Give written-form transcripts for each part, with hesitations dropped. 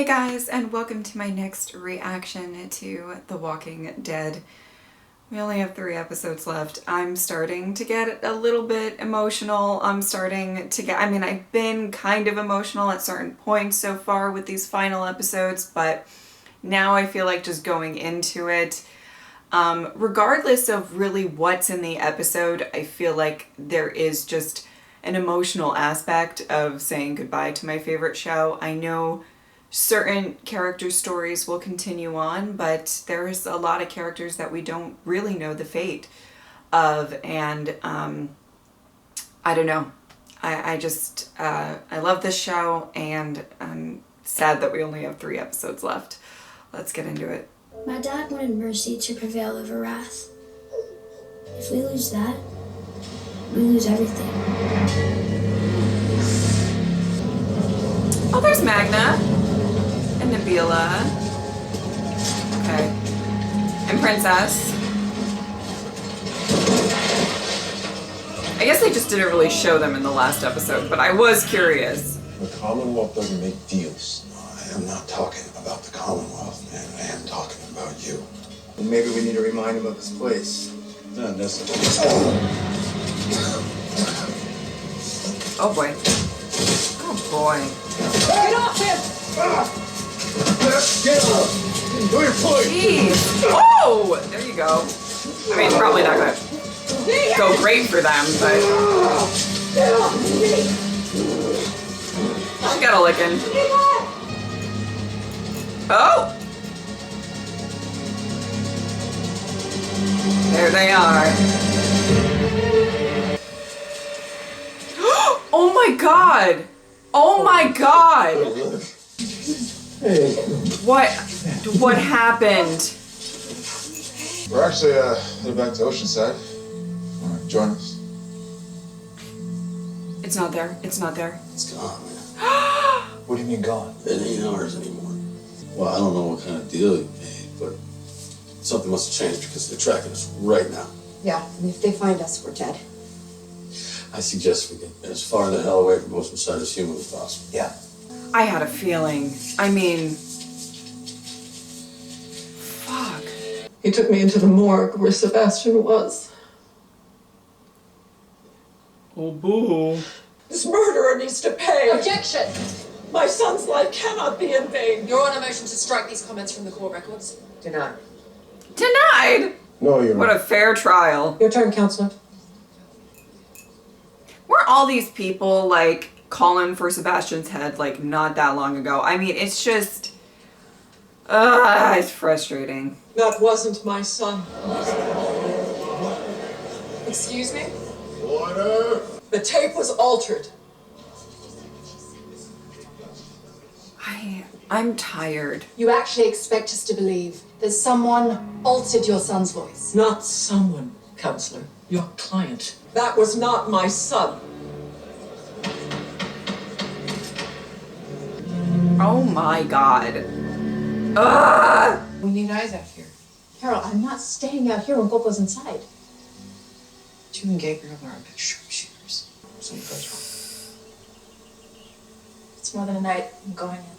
Hey guys, and welcome to my next reaction to The Walking Dead. We only have 3 episodes left. I'm starting to get a little bit emotional. I've been kind of emotional at certain points so far with these final episodes, but now I feel like just going into it, regardless of really what's in the episode, I feel like there is just an emotional aspect of saying goodbye to my favorite show. I know certain character stories will continue on, but there's a lot of characters that we don't really know the fate of, and I don't know. I love this show, and I'm sad that we only have 3 episodes left. Let's get into it. My dad wanted mercy to prevail over wrath. If we lose that, we lose everything. Oh, there's Magna. And Nabila. Okay. And Princess. I guess they just didn't really show them in the last episode, but I was curious. The Commonwealth doesn't make deals. I am not talking about the Commonwealth, man. I am talking about you. Well, maybe we need to remind him of his place. Not necessarily. Oh boy. Oh boy. Get off him! Get up! Do your point! Jeez. Oh! There you go. I mean, it's probably not gonna go great for them, but she got a licking. Oh! There they are. Oh my god! Oh my god! Hey. What happened? We're actually headed back to Oceanside. Wanna join us? It's not there. It's not there. It's gone, man. What do you mean gone? It ain't ours anymore. Well, I don't know what kind of deal you made, but something must have changed because they're tracking us right now. Yeah, and if they find us, we're dead. I suggest we get as far the hell away from Oceanside as humanly possible. Yeah. I had a feeling. I mean, fuck. He took me into the morgue where Sebastian was. Oh boo. This murderer needs to pay. Objection! My son's life cannot be in vain. You're on a motion to strike these comments from the court records. Denied. Denied? No, you're What a fair trial. Your turn, counselor. Weren't all these people like calling for Sebastian's head like not that long ago? I mean, it's just it's frustrating. That wasn't my son. Excuse me? Order! The tape was altered. I'm tired. You actually expect us to believe that someone altered your son's voice? Not someone, counselor. Your client. That was not my son. Oh my god. Ugh! We need eyes out here. Carol, I'm not staying out here when Gogo's inside. You and Gabriel are a bit sharpshooters. Something goes wrong. It's more than a night. I'm going in.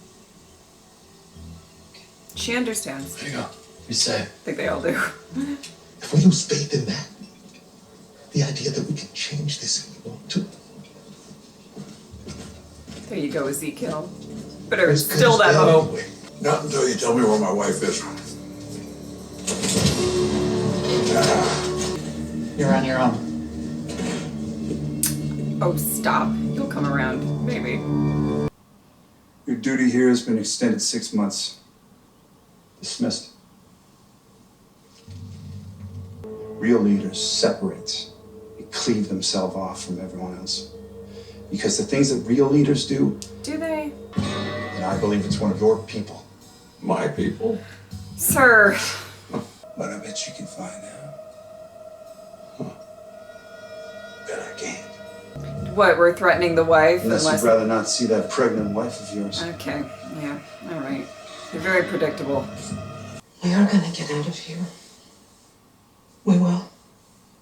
She understands. There you go. Be safe. I think they all do. If we lose faith in that, the idea that we can change this and we want to. There you go, Ezekiel. But there's still that hope. Anyway. Not until you tell me where my wife is. You're on your own. Oh, stop. You'll come around. Maybe. Your duty here has been extended 6 months. Dismissed. Real leaders separate and cleave themselves off from everyone else. Because the things that real leaders do, Do they? And I believe it's one of your people. My people. Sir. but I bet you can find out. Bet I can't. What, we're threatening the wife? Unless you'd rather not see that pregnant wife of yours. Okay, yeah, alright. You're very predictable. We are gonna get out of here. We will.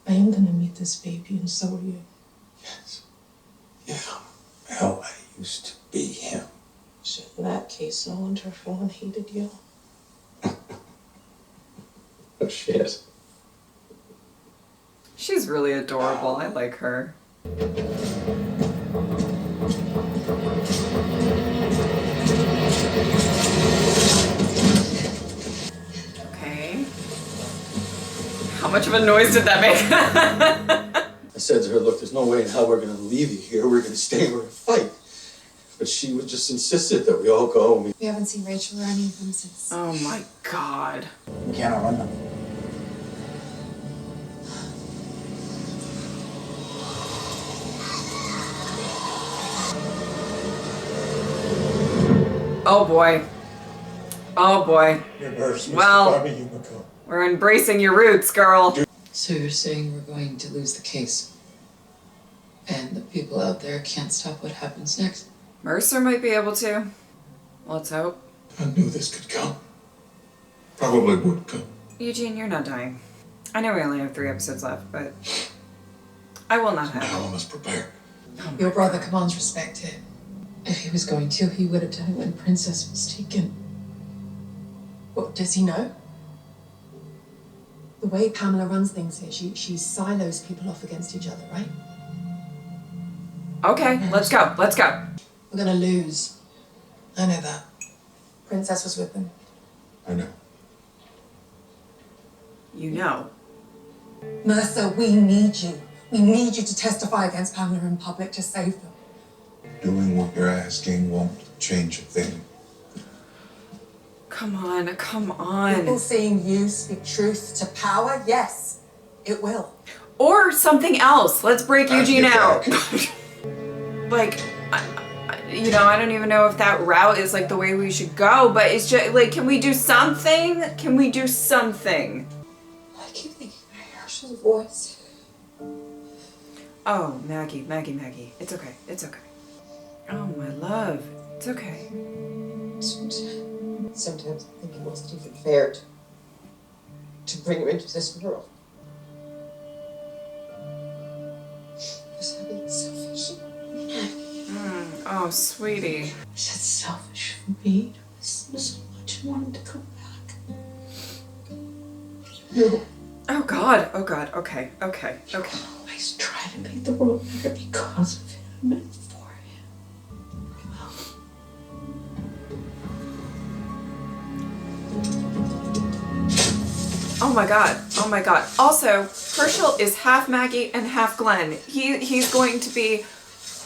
I am gonna meet this baby, and so are you. Yes. Yeah. Well, I used to be him. Shit, in that case, no wonder everyone hated you. Oh, shit. She's really adorable. I like her. Okay. How much of a noise did that make? I said to her, look, there's no way in hell we're gonna leave you here. We're gonna stay and we're gonna fight. But she would just insisted that we all go. And We haven't seen Rachel or any of them since. Oh my god. We can't outrun them. Oh boy. Oh boy. Your nurse, Mr. Well- Bobby Yumiko. We're embracing your roots, girl. So you're saying we're going to lose the case? And the people out there can't stop what happens next? Mercer might be able to. Let's hope. I knew this could come. Probably would come. Eugene, you're not dying. I know we only have 3 episodes left, but I will not have Now I it. must prepare. Your brother commands respect here. If he was going to, he would have done it when Princess was taken. What, does he know? The way Pamela runs things here, she silos people off against each other, right? Okay, let's go. Let's go. We're gonna lose. I know that. Princess was with them. I know. You know. Mercer, we need you. We need you to testify against Pamela in public to save them. Doing what you're asking won't change a thing. Come on, come People on. seeing you speak truth to power, yes, it will. Or something else. Let's break How'd you Eugene get out. back? Like, I don't even know if that route is like the way we should go, but it's just like, can we do something? Can we do something? I keep thinking I hear Ashley's voice. Oh, Maggie. It's okay. It's okay. Oh, my love. It's okay. Sometimes I think it wasn't even fair to bring him into this world. Was I being selfish? Oh, sweetie. Is it selfish for me to miss him so much and want him to come back? No. Oh, God. Okay. Always try to make the world better because of him and for him. Oh my god. Also, Herschel is half Maggie and half Glenn. He's going to be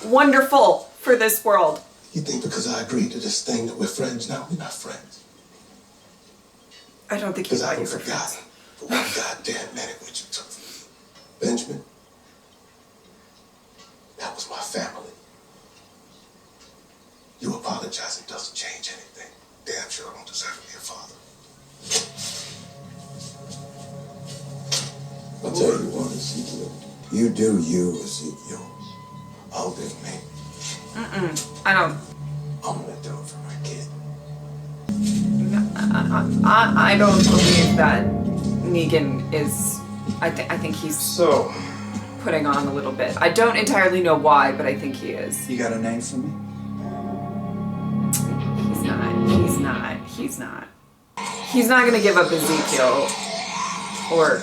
wonderful for this world. You think because I agreed to this thing that we're friends now? We're not friends. I don't think you Because I thought you haven't were friends. forgotten for one goddamn minute what you took from me. Benjamin, that was my family. You apologizing doesn't change anything. Damn sure I don't deserve to be a father. I'll tell you what, Ezekiel. You do you, Ezekiel. I'll do me. I don't. I'm gonna do it for my kid. I don't believe that Negan is. I think he's So, putting on a little bit. I don't entirely know why, but I think he is. you got a name for me? He's not. He's not gonna give up Ezekiel. Or.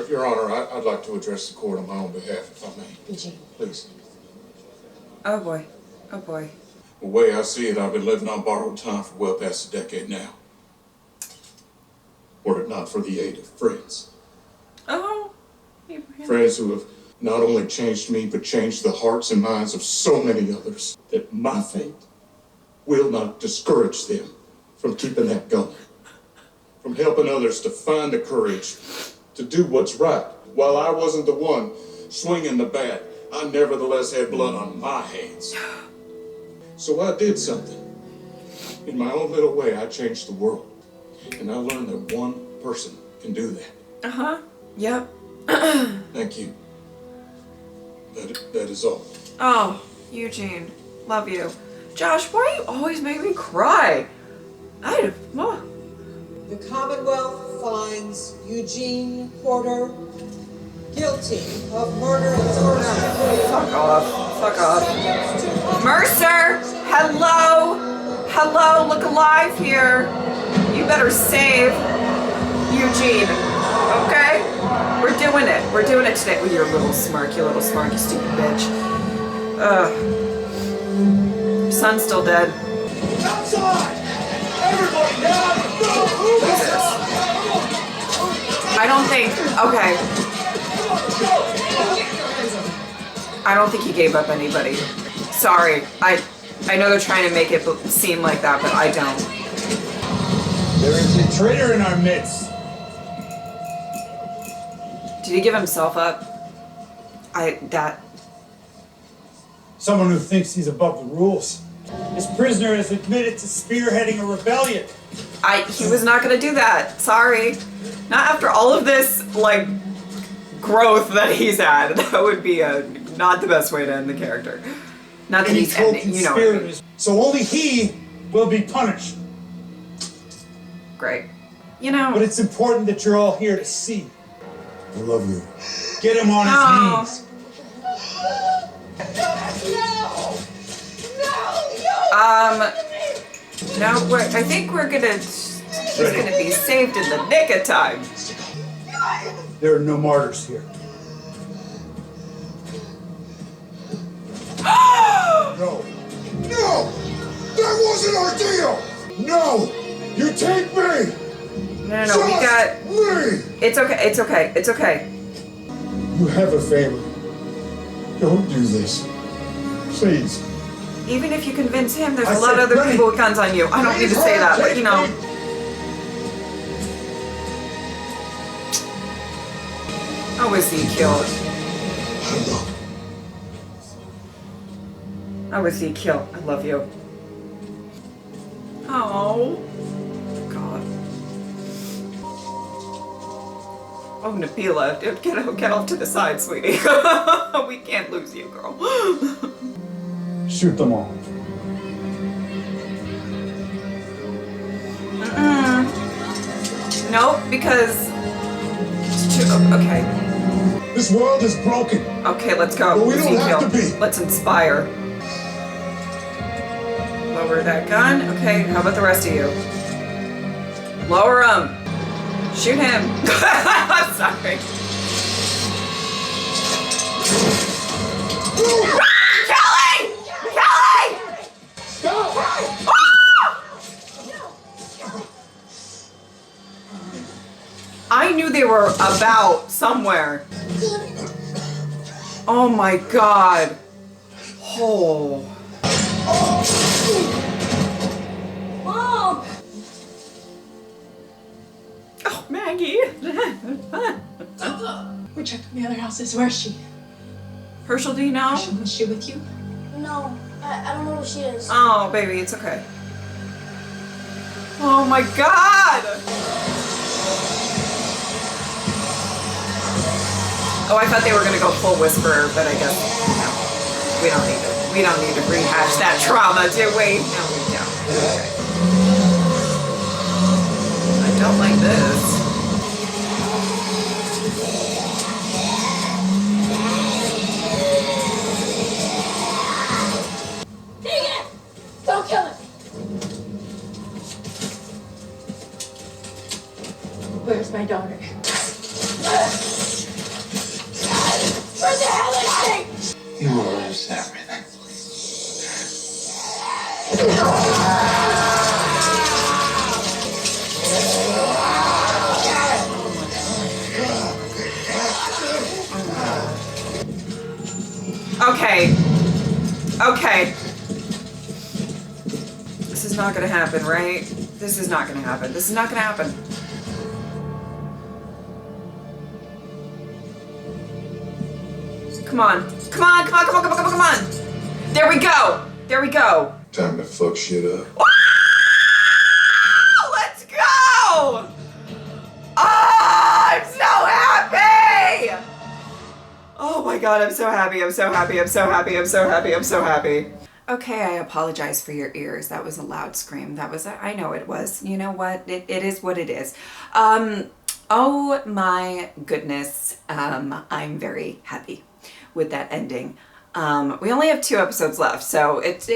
Your Honor, I'd like to address the court on my own behalf, if I may. Eugene. Please. Oh boy. The way I see it, I've been living on borrowed time for well past a decade now. Were it not for the aid of friends. Oh. Abraham. Friends who have not only changed me, but changed the hearts and minds of so many others, that my fate will not discourage them from keeping that going. From helping others to find the courage to do what's right. While I wasn't the one swinging the bat, I nevertheless had blood on my hands. So I did something. In my own little way, I changed the world. And I learned that one person can do that. Uh-huh. Yep. Thank you. That is all. Oh, Eugene. Love you. Josh, why do you always make me cry? Well, The Commonwealth finds Eugene Porter guilty of murder and torture. fuck off. Fuck off. Mercer! Hello! Hello, look alive here. You better save Eugene. Okay? We're doing it. We're doing it today. Oh, you're a little smart, you stupid bitch. Your son's still dead. Outside! Everybody down! No! Jesus. I don't think. Okay. I don't think he gave up anybody. Sorry. I know they're trying to make it seem like that, but I don't. There is a traitor in our midst. Did he give himself up? Someone who thinks he's above the rules. This prisoner has admitted to spearheading a rebellion. He was not gonna do that. Sorry. Not after all of this, like, growth that he's had. That would be not the best way to end the character. Not that Any he's ending, you know what I mean. co-conspirators. So only he will be punished. Great. You know. But it's important that you're all here to see. I love you. Get him on No. his knees. No, I think we're gonna. He's gonna be saved in the nick of time. There are no martyrs here. No. No! That wasn't our deal! No! You take me! No, we got. Me! It's okay. It's okay. It's okay. You have a family. Don't do this. Please. Even if you convince him, there's I a lot of said other Rennie, people with guns on you. I don't need to say that, but you know. How was he killed? I don't know. How was he killed? I love you. Oh. God. Oh, Nabila, get off to the side, sweetie. We can't lose you, girl. Shoot them all. Nope, because it's too, okay. This world is broken. Okay, let's go. But we don't have to be. Let's inspire. Lower that gun. Okay, how about the rest of you? Lower him. Shoot him. I'm sorry. Kelly! Kelly! Stop! I knew they were about somewhere. Oh my god. Oh. Mom! Oh, Maggie. We checked on the other houses. Where is she? Herschel, do you know? Was she with you? No, I don't know where she is. Oh, baby, it's okay. Oh my god! Oh, I thought they were gonna go full whisperer, but I guess no. We don't need to rehash that trauma, do we? No, we don't. Okay. I don't like this. Dang it! Don't kill him! Where's my daughter? Where the hell is she? You lose everything. Okay. Okay. This is not gonna happen, right? This is not gonna happen. This is not gonna happen. Come on. Come on, come on, come on, come on, come on, come on. There we go. There we go. Time to fuck shit up. Let's go! Oh, I'm so happy! Oh my god, I'm so happy, I'm so happy, I'm so happy, I'm so happy, I'm so happy. Okay, I apologize for your ears. That was a loud scream. I know it was. You know what? It is what it is. Oh my goodness. I'm very happy with that ending. We only have 2 episodes left, so it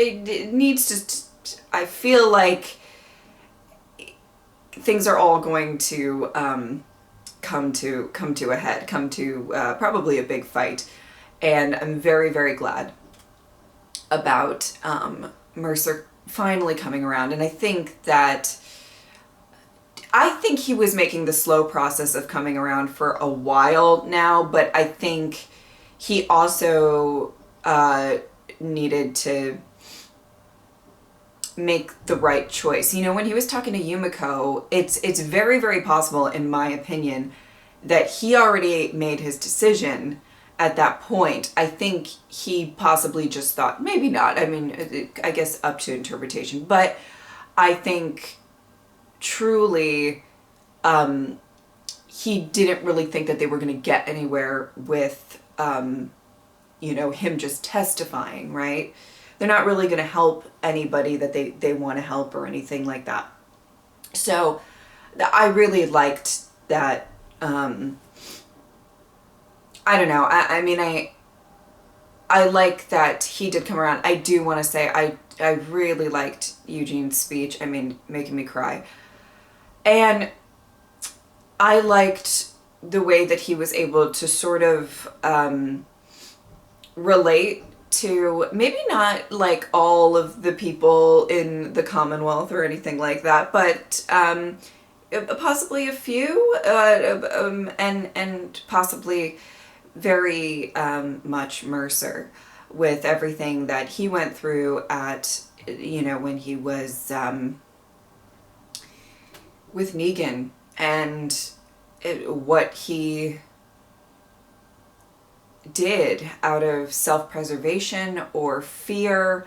needs to, I feel like things are all going to come to a head, come to probably a big fight. And I'm very, very glad about Mercer finally coming around. And I think he was making the slow process of coming around for a while now, but I think he also needed to make the right choice. You know, when he was talking to Yumiko, it's very, very possible, in my opinion, that he already made his decision at that point. I think he possibly just thought, maybe not, I mean, I guess up to interpretation, but I think truly he didn't really think that they were going to get anywhere with, you know, him just testifying, right? They're not really going to help anybody that they want to help or anything like that. So I really liked that. I don't know. I mean, I like that he did come around. I do want to say I really liked Eugene's speech. I mean, making me cry. And I liked the way that he was able to sort of relate to maybe not like all of the people in the Commonwealth or anything like that, but possibly a few, and possibly very much Mercer, with everything that he went through at, you know, when he was with Negan, and what he did out of self-preservation or fear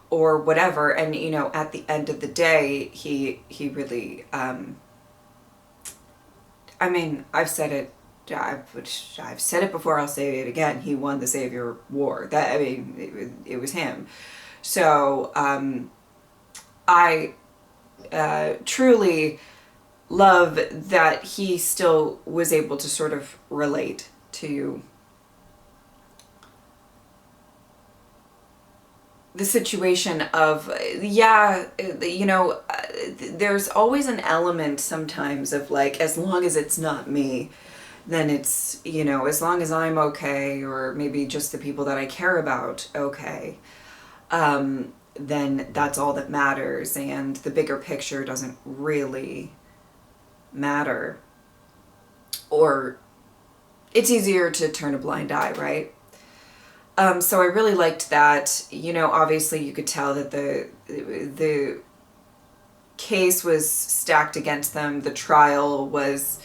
or whatever. And, you know, at the end of the day, he really, I mean, I've said it before, I'll say it again. He won the Savior War. That, I mean, it was him. So, I truly love that he still was able to sort of relate to the situation of, yeah, you know, there's always an element sometimes of like, as long as it's not me, then it's, you know, as long as I'm okay, or maybe just the people that I care about okay, then that's all that matters, and the bigger picture doesn't really matter. Or it's easier to turn a blind eye, right? So I really liked that. You know, obviously you could tell that the case was stacked against them, the trial was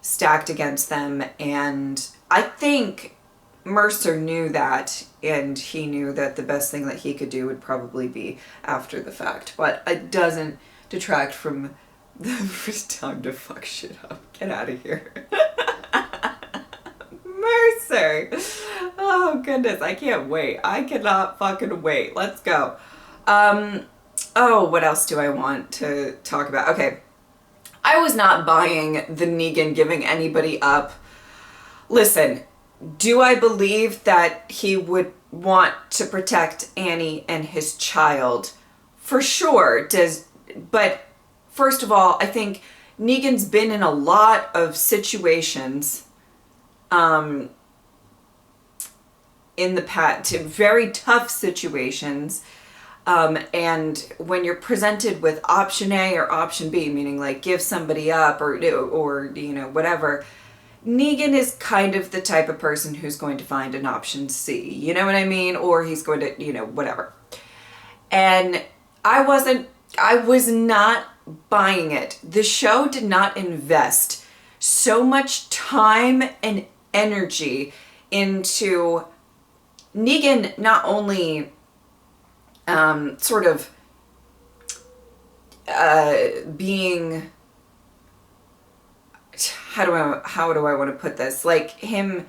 stacked against them, and I think Mercer knew that, and he knew that the best thing that he could do would probably be after the fact, but it doesn't detract from the time to fuck shit up. Get out of here. Mercer! Oh goodness, I can't wait. I cannot fucking wait. Let's go. Oh, what else do I want to talk about? Okay. I was not buying the Negan giving anybody up. Listen, do I believe that he would want to protect Annie and his child? For sure. But first of all, I think Negan's been in a lot of situations in the past, very tough situations, and when you're presented with option A or option B, meaning like give somebody up or you know, whatever, Negan is kind of the type of person who's going to find an option C, you know what I mean? Or he's going to, you know, whatever. And I was not buying it. The show did not invest so much time and energy into Negan not only sort of being, how do I want to put this, like him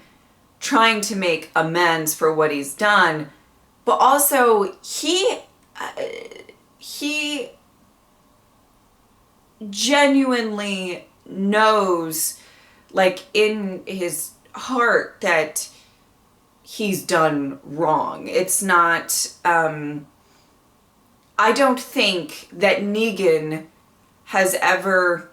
trying to make amends for what he's done, but also he genuinely knows, like, in his heart, that he's done wrong. It's not, I don't think that Negan has ever,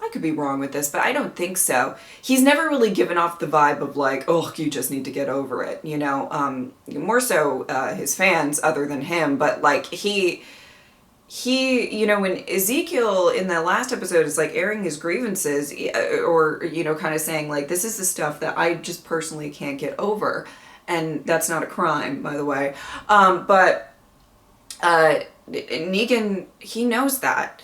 I could be wrong with this, but I don't think so. He's never really given off the vibe of like, oh, you just need to get over it, you know, more so his fans other than him, but like he, you know, when Ezekiel in the last episode is like airing his grievances, or, you know, kind of saying like, this is the stuff that I just personally can't get over. And that's not a crime, by the way. But Negan, he knows that.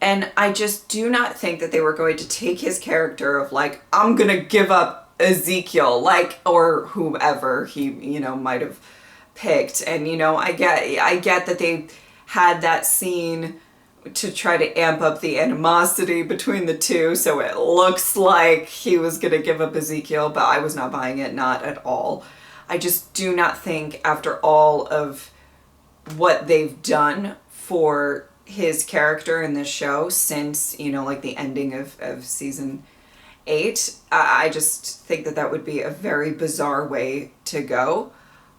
And I just do not think that they were going to take his character of like, I'm going to give up Ezekiel, like, or whoever he, you know, might have picked. And, you know, I get that they had that scene to try to amp up the animosity between the two, so it looks like he was going to give up Ezekiel, but I was not buying it, not at all. I just do not think, after all of what they've done for his character in this show since, you know, like the ending of season 8, I just think that that would be a very bizarre way to go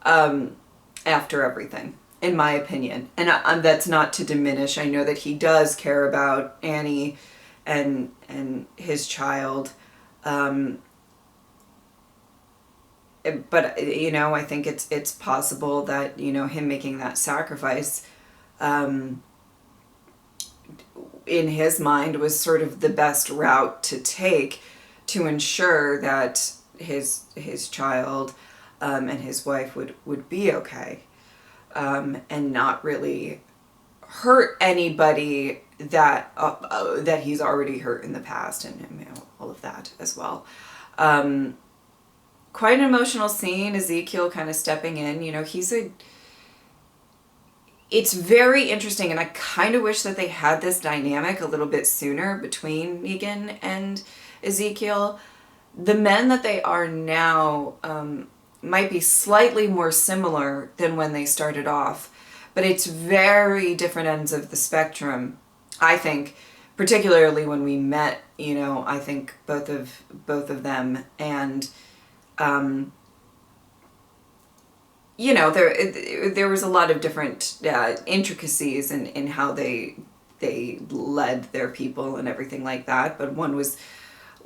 after everything, in my opinion. And that's not to diminish. I know that he does care about Annie and his child. But, you know, I think it's possible that, you know, him making that sacrifice in his mind was sort of the best route to take to ensure that his child and his wife would be okay, and not really hurt anybody that he's already hurt in the past, and, you know, all of that as well. Quite an emotional scene, Ezekiel kind of stepping in, you know, it's very interesting, and I kind of wish that they had this dynamic a little bit sooner between Negan and Ezekiel. The men that they are now might be slightly more similar than when they started off, but it's very different ends of the spectrum, I think, particularly when we met, you know, I think both of them, and you know, there was a lot of different intricacies in how they led their people and everything like that, but one was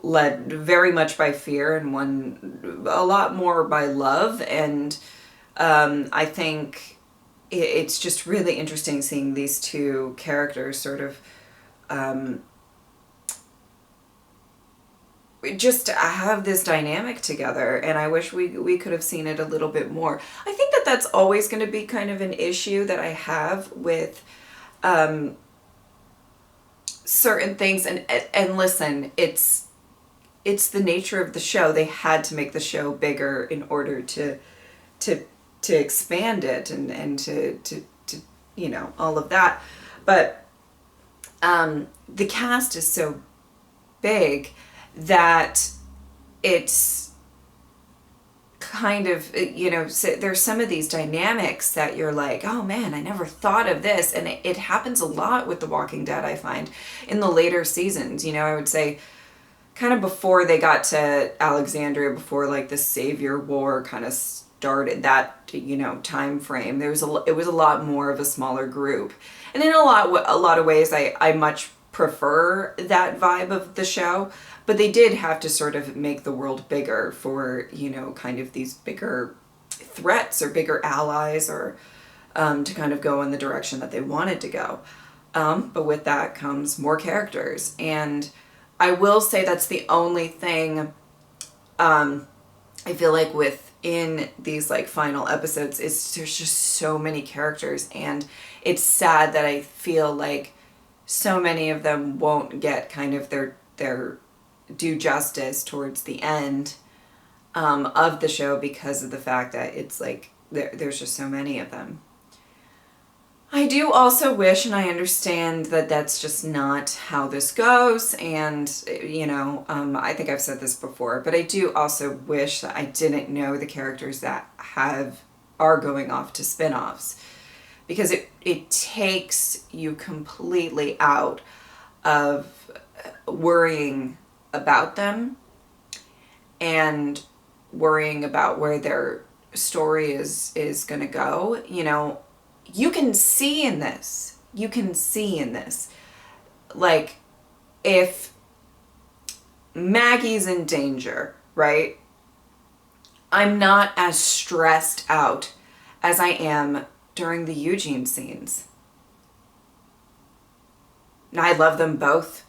led very much by fear and one a lot more by love, and I think it's just really interesting seeing these two characters sort of just have this dynamic together, and I wish we could have seen it a little bit more. I think that that's always going to be kind of an issue that I have with certain things, and listen, it's the nature of the show. They had to make the show bigger in order to expand it and to you know, all of that, but the cast is so big that it's kind of, you know, there's some of these dynamics that you're like, oh man, I never thought of this. And it happens a lot with The Walking Dead, I find, in the later seasons. You know, I would say kind of before they got to Alexandria, before like the Savior War kind of started, that, you know, time frame, it was a lot more of a smaller group. And in a lot of ways, I much prefer that vibe of the show. But they did have to sort of make the world bigger for, you know, kind of these bigger threats or bigger allies, or to kind of go in the direction that they wanted to go. But with that comes more characters. And I will say that's the only thing I feel like within these like final episodes is there's just so many characters, and it's sad that I feel like so many of them won't get kind of their due justice towards the end of the show because of the fact that it's like there's just so many of them. I do also wish, and I understand that that's just not how this goes, and you know, I think I've said this before, but I do also wish that I didn't know the characters that have are going off to spin-offs, because it takes you completely out of worrying about them and worrying about where their story is going to go. You know, you can see in this, like, if Maggie's in danger, right? I'm not as stressed out as I am during the Eugene scenes. And I love them both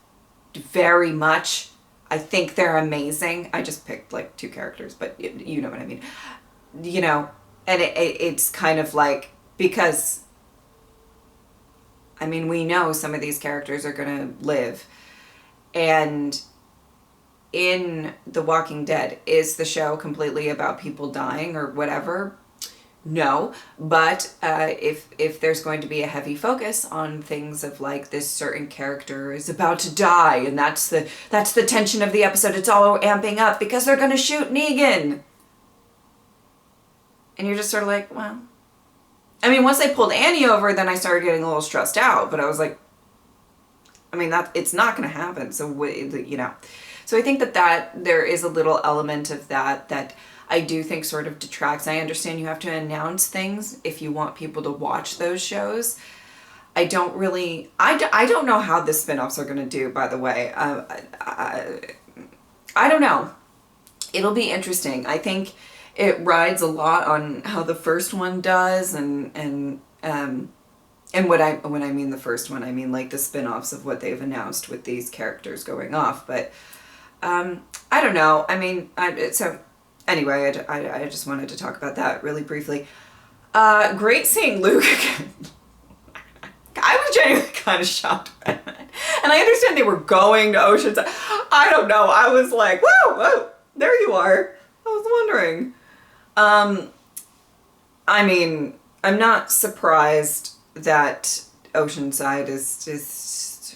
very much. I think they're amazing. I just picked like 2 characters, but you know what I mean. You know, and it's kind of like, because, I mean, we know some of these characters are going to live. And in The Walking Dead, is the show completely about people dying or whatever? No, but if there's going to be a heavy focus on things of like, this certain character is about to die, and that's the tension of the episode, it's all amping up because they're going to shoot Negan. And you're just sort of like, well, I mean, once they pulled Annie over, then I started getting a little stressed out, but I was like, I mean, it's not going to happen. So, you know, so I think that there is a little element of that I do think sort of detracts. I understand you have to announce things if you want people to watch those shows. I don't know how the spin-offs are going to do, by the way. I don't know. It'll be interesting. I think it rides a lot on how the first one does, and when I mean the first one, I mean like the spin-offs of what they've announced with these characters going off. But I don't know. I mean, so anyway, I just wanted to talk about that really briefly. Great seeing Luke again. I was genuinely kind of shocked by that. And I understand they were going to Oceanside. I don't know. I was like, whoa, there you are. I was wondering. I mean, I'm not surprised that Oceanside is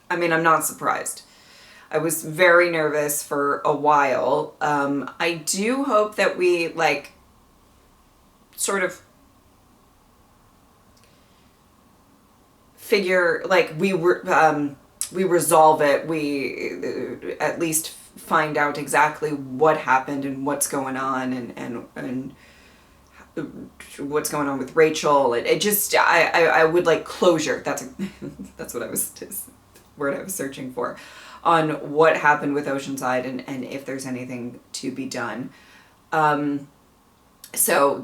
I mean, I'm not surprised. I was very nervous for a while. I do hope that we, like, sort of figure, like, we resolve it. We at least find out exactly what happened and what's going on, and what's going on with Rachel. It just, I would like closure. That's what I was, word I was searching for, on what happened with Oceanside and if there's anything to be done. So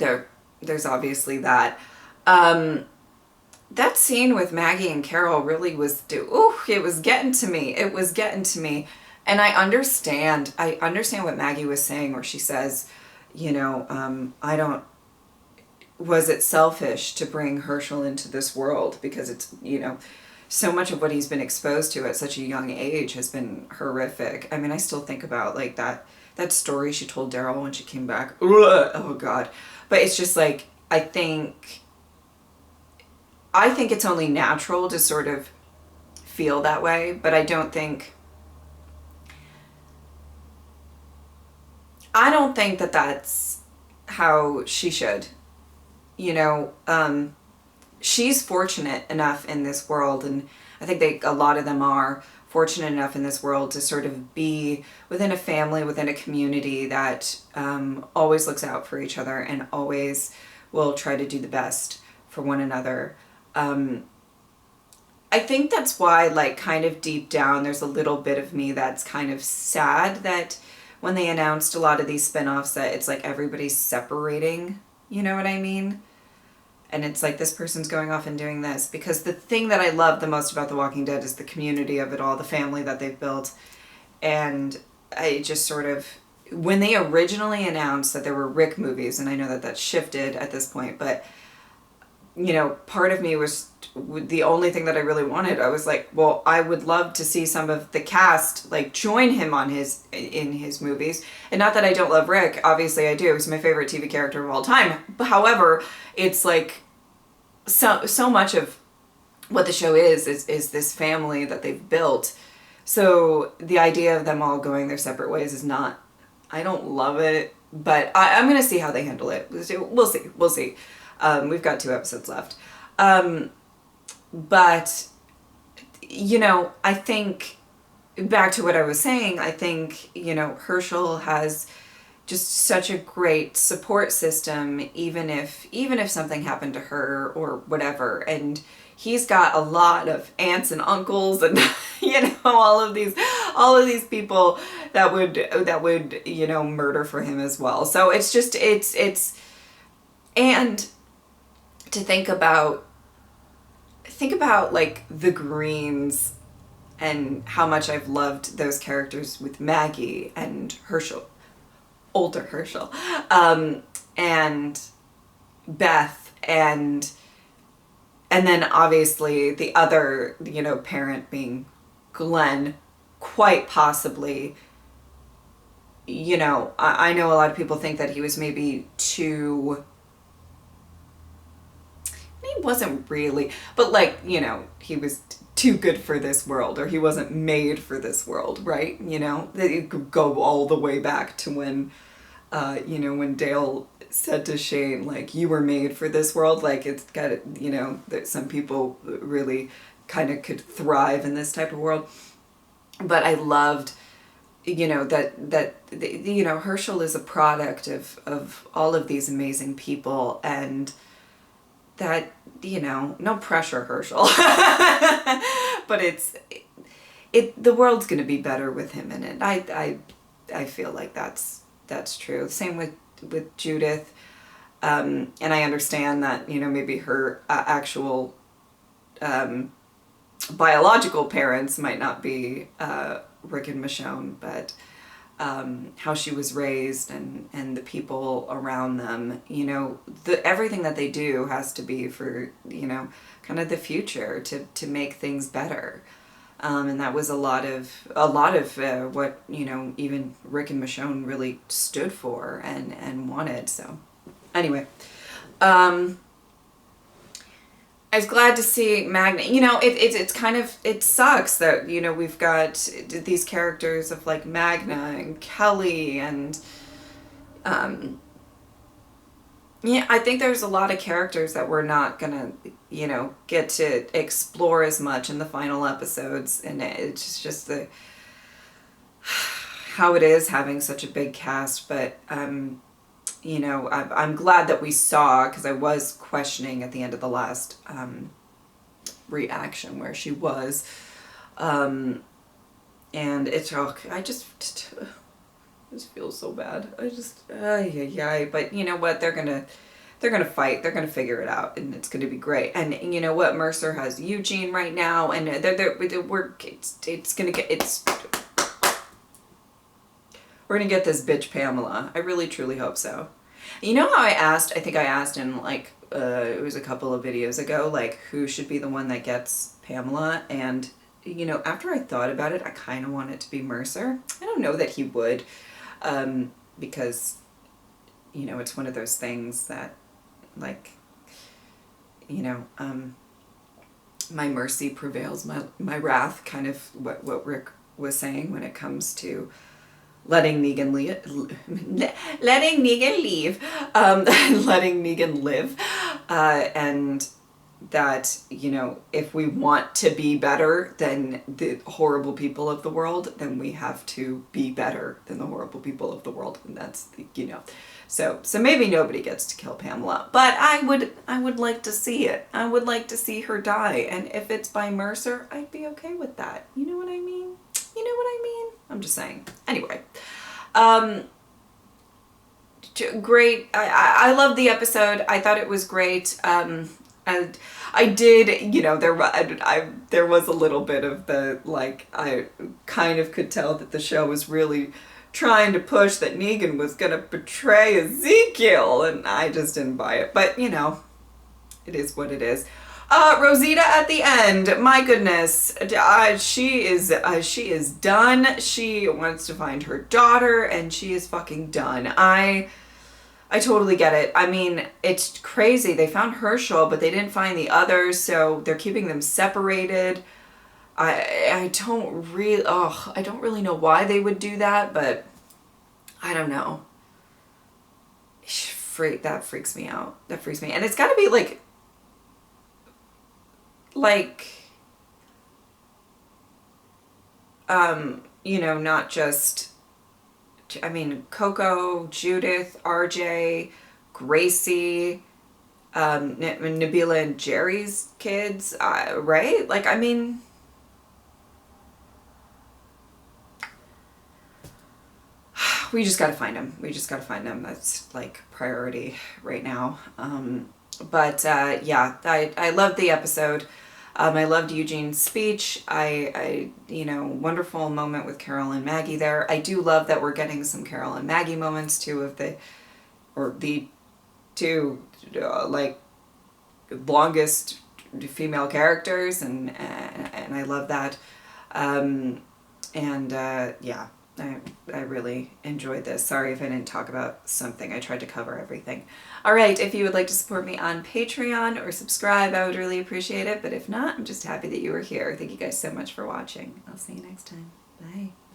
there's obviously that. That scene with Maggie and Carol really was, it was getting to me. It was getting to me. And I understand what Maggie was saying, where she says, you know, was it selfish to bring Herschel into this world? Because it's, you know, so much of what he's been exposed to at such a young age has been horrific. I mean, I still think about like that story she told Daryl when she came back. Oh God. But it's just like, I think it's only natural to sort of feel that way, but I don't think that that's how she should. You know, she's fortunate enough in this world, and I think a lot of them are fortunate enough in this world to sort of be within a family, within a community that always looks out for each other and always will try to do the best for one another. I think that's why, like, kind of deep down, there's a little bit of me that's kind of sad that when they announced a lot of these spin-offs that it's like everybody's separating, you know what I mean? And it's like, this person's going off and doing this. Because the thing that I love the most about The Walking Dead is the community of it all, the family that they've built. And I just sort of, when they originally announced that there were Rick movies, and I know that that's shifted at this point, but, you know, part of me was the only thing that I really wanted. I was like, well, I would love to see some of the cast like join him in his movies. And not that I don't love Rick, obviously I do. He's my favorite TV character of all time. But however, it's like so much of what the show is this family that they've built. So the idea of them all going their separate ways is not, I don't love it. but I'm gonna see how they handle it. We'll see. We've got 2 episodes left. But, you know, I think, back to what I was saying, I think, you know, Herschel has just such a great support system, even if something happened to her or whatever. And he's got a lot of aunts and uncles and, you know, all of these people that would, you know, murder for him as well. So it's just, and to think about like the Greens and how much I've loved those characters with Maggie and Herschel, older Herschel, and Beth, and then obviously the other, you know, parent being Glenn, quite possibly. You know, I know a lot of people think that he was maybe too, he wasn't really, but like, you know, he was too good for this world, or he wasn't made for this world, right? You know, that you could go all the way back to when, you know, when Dale said to Shane, like, you were made for this world. Like, it's got, you know, that some people really kind of could thrive in this type of world. But I loved, you know, that you know, Herschel is a product of all of these amazing people, and that, you know, no pressure, Herschel, but the world's going to be better with him in it. I feel like that's true. Same with Judith. And I understand that, you know, maybe her actual biological parents might not be Rick and Michonne, but how she was raised and the people around them, you know, everything that they do has to be for, you know, kind of the future to make things better. And that was a lot of what, you know, even Rick and Michonne really stood for and wanted. So anyway, I was glad to see Magna. You know, it's kind of, it sucks that, you know, we've got these characters of like Magna and Kelly and, yeah, I think there's a lot of characters that we're not gonna, you know, get to explore as much in the final episodes, and it's just how it is having such a big cast. But you know, I'm glad that we saw, because I was questioning at the end of the last reaction where she was, and it's, I just feel so bad. I just, yeah. But you know what? They're gonna fight. They're gonna figure it out, and it's gonna be great. And you know what? Mercer has Eugene right now, and we're gonna get this bitch Pamela. I really truly hope so. You know how I think I asked in like it was a couple of videos ago, like, who should be the one that gets Pamela, and you know, after I thought about it, I kind of want it to be Mercer. I don't know that he would, because you know, it's one of those things that, like, you know, my mercy prevails, my wrath, kind of what Rick was saying when it comes to letting Negan leave, letting Negan live, and that, you know, if we want to be better than the horrible people of the world, then we have to be better than the horrible people of the world, and that's the, you know, so maybe nobody gets to kill Pamela, but I would like to see it. I would like to see her die, and if it's by Mercer, I'd be okay with that. You know what I mean? You know what I mean? I'm just saying. Anyway, great. I love the episode. I thought it was great. And I did, you know, there was a little bit of the, like, I kind of could tell that the show was really trying to push that Negan was gonna betray Ezekiel, and I just didn't buy it. But, you know, it is what it is. Rosita at the end, my goodness, she is done. She wants to find her daughter, and she is fucking done. I totally get it. I mean, it's crazy. They found Herschel, but they didn't find the others, so they're keeping them separated. I don't really know why they would do that, but I don't know. that freaks me out. That freaks me. And it's got to be like you know, not just, I mean, Coco, Judith, RJ, Gracie, Nabila and Jerry's kids, right? Like, I mean, we just got to find them. We just got to find them. That's like priority right now. Yeah, I loved the episode. I loved Eugene's speech. You know, wonderful moment with Carol and Maggie there. I do love that we're getting some Carol and Maggie moments, the two, like, longest female characters, and I love that. Yeah, I really enjoyed this. Sorry if I didn't talk about something. I tried to cover everything. All right, if you would like to support me on Patreon or subscribe, I would really appreciate it. But if not, I'm just happy that you were here. Thank you guys so much for watching. I'll see you next time. Bye.